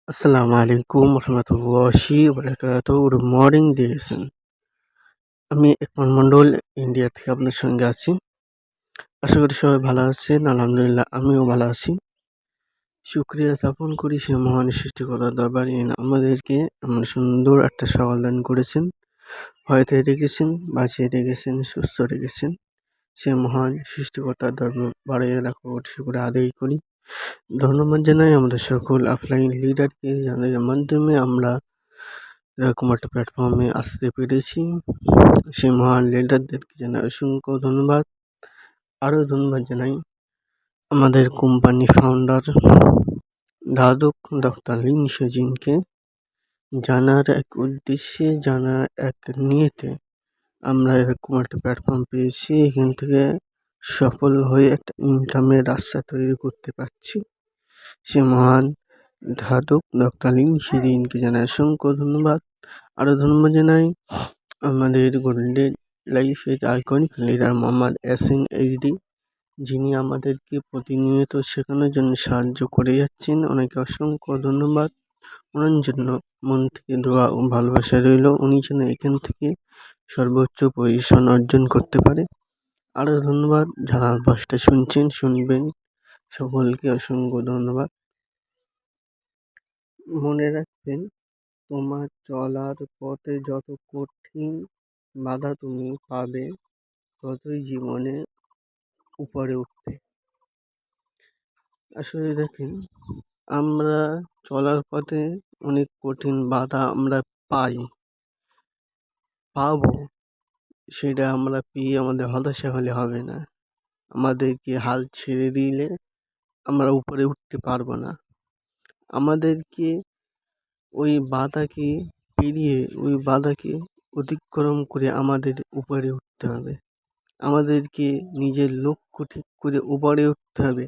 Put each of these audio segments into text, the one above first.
আসসালামু আলাইকুম রহমতুল্লাহি ওয়াবারাকাতুহু। গুড মর্নিং দিয়েছেন। আমি একমল মণ্ডল ইন্ডিয়া থেকে আপনার সঙ্গে আছি। আশা করি সবাই ভালো আছেন। আলহামদুলিল্লাহ আমিও ভালো আছি। শুকরিয়া জ্ঞাপন করি সে মহান সৃষ্টিকর্তার দরবারে আমাদেরকে এমন সুন্দর একটা সকাল দান করেছেন, হয়তো রেখেছেন, বাঁচিয়ে রেখেছেন, সুস্থ রেখেছেন। সে মহান সৃষ্টিকর্তার দরবারে লাখো কোটি শুকরিয়া আদায় করি। ধন্যবাদ জানাই আমাদের সকল অফলাইন লিডারকে, যাদের মাধ্যমে আমরা এরকম একটা প্ল্যাটফর্মে আসতে পেরেছি। সেই মহান লিডারদেরকে জানাই অসংখ্য ধন্যবাদ। আরও ধন্যবাদ জানাই আমাদের কোম্পানি ফাউন্ডার দাদক ডক্টর লিন সেজিনকে, জানার এক উদ্দেশ্যে, জানার এক নিয়তে আমরা এরকম একটা প্ল্যাটফর্ম পেয়েছি। এখান থেকে সফল হয়ে একটা ইনকামের রাস্তা তৈরি করতে পারছি। সে মহান ধাদক ডক্টর লিন সেজিনকে জানাই অসংখ্য ধন্যবাদ। আরও ধন্যবাদ জানাই আমাদের গোল্ডেন লাইফের iconic leader Mohammad Yasin HD, যিনি আমাদেরকে প্রতিনিয়ত শেখানোর জন্য সাহায্য করে যাচ্ছেন। ওনাকে অসংখ্য ধন্যবাদ। ওনার জন্য মন থেকে দোয়া ও ভালোবাসা রইল। উনি যেন এখান থেকে সর্বোচ্চ পজিশন অর্জন করতে পারে। আরও ধন্যবাদ যারা বসটা শুনছেন, শুনবেন, সকলকে অসংখ্য ধন্যবাদ। মনে রাখবেন, তোমার চলার পথে যত কঠিন বাধা তুমি পাবে, ততই জীবনে উপরে উঠবে। আসলে দেখেন, আমরা চলার পথে অনেক কঠিন বাধা আমরা পাবো। সেটা আমরা পেয়ে আমাদের হতাশা হলে হবে না। আমাদেরকে হাল ছেড়ে দিলে আমরা উপরে উঠতে পারবো না। আমাদেরকে ওই বাধাকে পেরিয়ে, ওই বাধাকে অতিক্রম করে আমাদের উপরে উঠতে হবে। আমাদেরকে নিজের লক্ষ্য ঠিক করে উপরে উঠতে হবে।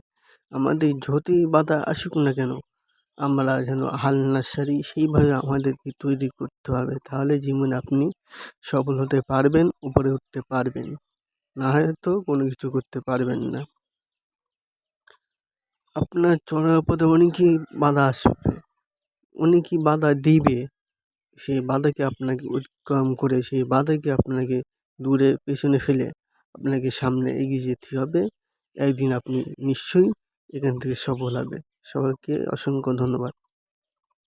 আমাদের যতই বাধা আসুক না কেন, আমরা যেন হাল না ছাড়ি, সেইভাবে আমাদেরকে তৈরি করতে হবে। তাহলে জীবনে আপনি সফল হতে পারবেন, উপরে উঠতে পারবেন। না হয়তো কোনো কিছু করতে পারবেন না। আপনার চলার পথে অনেকই বাধা আসবে, অনেকই বাধা দিবে। সেই বাধাকে আপনাকে অতিক্রম করে, সেই বাধাকে আপনাকে দূরে পেছনে ফেলে আপনাকে সামনে এগিয়ে যেতে হবে। একদিন আপনি নিশ্চয়ই এখান থেকে সফল হবে। সকলকে অসংখ্য ধন্যবাদ।